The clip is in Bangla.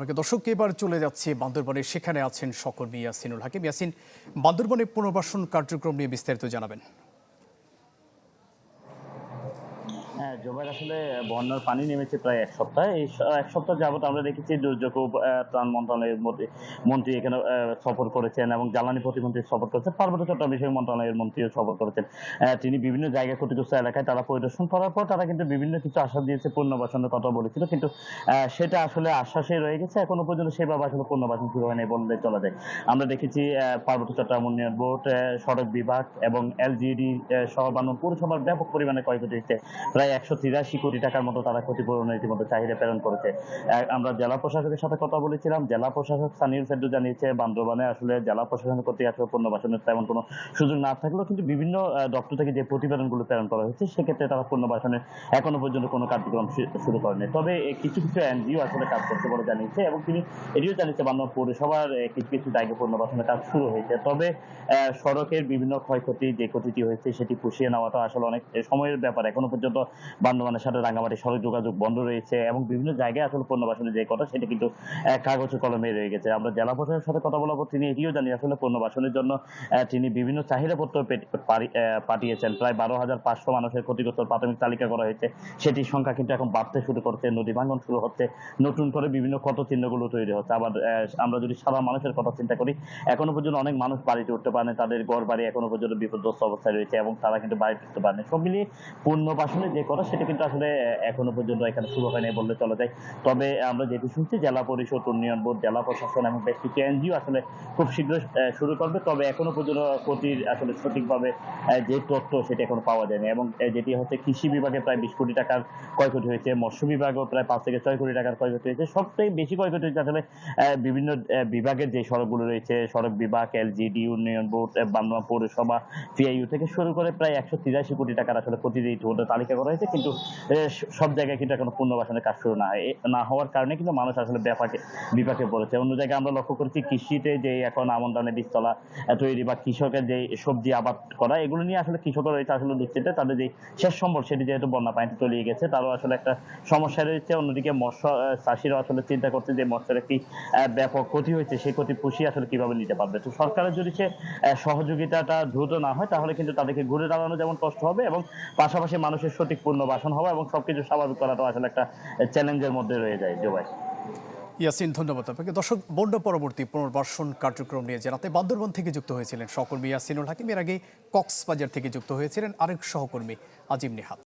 দর্শক এবার চলে যাচ্ছে বান্দরবানে, সেখানে আছেন সহকর্মী ইয়াসিনুল হাকিম। ইয়াসিন, বান্দরবানে পুনর্বাসন কার্যক্রম নিয়ে বিস্তারিত জানাবেন। হ্যাঁ, জোবাইর আসলে বন্যার পানি নেমেছে প্রায় এক সপ্তাহ। এক সপ্তাহ যাবত আমরা দেখেছি দুর্যোগ ত্রাণ মন্ত্রণালয়ের মন্ত্রী এখানে সফর করেছেন এবং জ্বালানি প্রতিমন্ত্রী সফর করেছেন, পার্বত্য চট্টগ্রাম বিষয়ক মন্ত্রণালয়ের মন্ত্রীও সফর করেছেন। তিনি বিভিন্ন জায়গায় ক্ষতিগ্রস্ত এলাকায় তারা পরিদর্শন করার পর তারা কিন্তু বিভিন্ন কিছু আশ্বাস দিয়েছে, পুনর্বাসনের কথা বলেছিল, কিন্তু সেটা আসলে আশ্বাসে রয়ে গেছে। এখনো পর্যন্ত সেভাবে আসলে পুনর্বাসন শুরু হয়নি বললে চলা যায়। আমরা দেখেছি পার্বত্য চট্টগ্রাম উন্নয়ন বোর্ড, সড়ক বিভাগ এবং এলজিইডি সহ বান্দরবান পৌরসভার ব্যাপক পরিমাণে ক্ষয়ক্ষতি হয়েছে। প্রায় 183 কোটি টাকার মতো তারা ক্ষতিপূরণের ইতিমধ্যে চাহিদা প্রেরণ করেছে। আমরা জেলা প্রশাসকের সাথে কথা বলেছিলাম। জেলা প্রশাসক সানিউল ফেরদৌস জানিয়েছে বান্দরবানে আসলে জেলা প্রশাসন কর্তৃক আসলে পুনর্বাসনের তেমন কোনো সুযোগ না থাকলেও কিন্তু বিভিন্ন দপ্তর থেকে যে প্রতিবেদনগুলো প্রেরণ করা হয়েছে সেক্ষেত্রে তারা পুনর্বাসনের এখনো পর্যন্ত কোনো কার্যক্রম শুরু করেনি। তবে কিছু কিছু এনজিও আসলে কাজ করতে বলে জানিয়েছে এবং তিনি এটিও জানিয়েছে বান্দরবান পৌরসভার কিছু কিছু জায়গায় পুনর্বাসনের কাজ শুরু হয়েছে। তবে সড়কের বিভিন্ন ক্ষয়ক্ষতি যে ক্ষতিটি হয়েছে সেটি পুষিয়ে নেওয়াটা আসলে অনেক সময়ের ব্যাপার। এখনো পর্যন্ত বান্দরবানের সাথে রাঙ্গামাটি সড়ক যোগাযোগ বন্ধ রয়েছে এবং বিভিন্ন জায়গায় আসলে পুনর্বাসনের যে কথা সেটা কিন্তু কাগজে কলমে রয়ে গেছে। আমরা জেলা প্রশাসনের সাথে কথা বলার পর তিনি এটিও জানিয়ে আসলে পুনর্বাসনের জন্য তিনি বিভিন্ন চাহিদাপত্র পাঠিয়েছেন। প্রায় 12,500 মানুষের ক্ষতিগ্রস্ত প্রাথমিক তালিকা করা হয়েছে। সেটির সংখ্যা কিন্তু এখন বাড়তে শুরু করছে, নদী ভাঙন শুরু হচ্ছে, নতুন করে বিভিন্ন ক্ষত চিহ্নগুলো তৈরি হচ্ছে। আবার আমরা যদি সাধারণ মানুষের কথা চিন্তা করি, এখনো পর্যন্ত অনেক মানুষ বাড়িতে উঠতে পারেনি, তাদের ঘর বাড়ি এখনো পর্যন্ত বিপর্যস্ত অবস্থায় রয়েছে এবং তারা কিন্তু বাড়িতে উঠতে পারেনি। সব মিলিয়ে পুনর্বাসনের যে কথা সেটা কিন্তু আসলে এখনো পর্যন্ত এখানে শুরু হয়নি বললে চলা যায়। তবে আমরা যেটি শুনছি জেলা পরিষদ, উন্নয়ন বোর্ড, জেলা প্রশাসন এবং বেশ কিছু এনজিও আসলে খুব শীঘ্রই শুরু করবে। তবে এখনো পর্যন্ত ক্ষতির আসলে সঠিকভাবে যে তথ্য সেটা এখনো পাওয়া যায়নি এবং যেটি হচ্ছে কৃষি বিভাগে প্রায় 20 কোটি টাকার ক্ষয়ক্ষতি হয়েছে, মৎস্য বিভাগেও প্রায় 5 থেকে 6 কোটি টাকার ক্ষয়ক্ষতি হয়েছে। সবথেকে বেশি ক্ষয়ক্ষতি হয়েছে আসলে বিভিন্ন বিভাগের যে সড়কগুলো রয়েছে, সড়ক বিভাগ, এলজিডি, উন্নয়ন বোর্ড, বান্দরবান পৌরসভা, পিআইইউ থেকে শুরু করে প্রায় 183 কোটি টাকার আসলে ক্ষতির ইতিমধ্যে তালিকা করা হয়েছে। কিন্তু সব জায়গায় কিন্তু এখনো পুনর্বাসনের কাজ শুরু না হওয়ার কারণে কিন্তু মানুষ আসলে বিপাকে পড়েছে। অন্য জায়গায় আমরা লক্ষ্য করেছি কৃষিতে যে এখন আমন ধানের বীজতলা তৈরি বা কৃষকের যে সবজি আবাদ করা, এগুলো নিয়ে আসলে কৃষকরা রয়েছে আসলে দুশ্চিন্তায়। তাদের যে শেষ সম্বল সেটি যেহেতু বন্যা পানিতে তলিয়ে গেছে, তারও আসলে একটা সমস্যা রয়েছে। অন্যদিকে মৎস্য চাষিরা আসলে চিন্তা করছে যে মৎস্যের একটি ব্যাপক ক্ষতি হয়েছে, সেই ক্ষতি পুষিয়ে আসলে কিভাবে নিতে পারবে। তো সরকারের যদি সে সহযোগিতাটা দ্রুত না হয় তাহলে কিন্তু তাদেরকে ঘুরে দাঁড়ানো যেমন কষ্ট হবে এবং পাশাপাশি মানুষের সঠিক পুনর্বাসন হওয়া এবং সবকিছু স্বাভাবিক করাটা আসলে একটা চ্যালেঞ্জের মধ্যে রয়ে যায়। জোবাই। ইয়াসিন, ধন্যবাদ আপনাকে। দর্শক, বন্যা পরবর্তী পুনর্বাসন কার্যক্রম নিয়ে জানাতে বান্দরবান থেকে যুক্ত হয়েছিলেন সহকর্মী ইয়াসিনুল হাকিম। এর আগে কক্সবাজার থেকে যুক্ত হয়েছিলেন আরেক সহকর্মী আজিম নিহাত।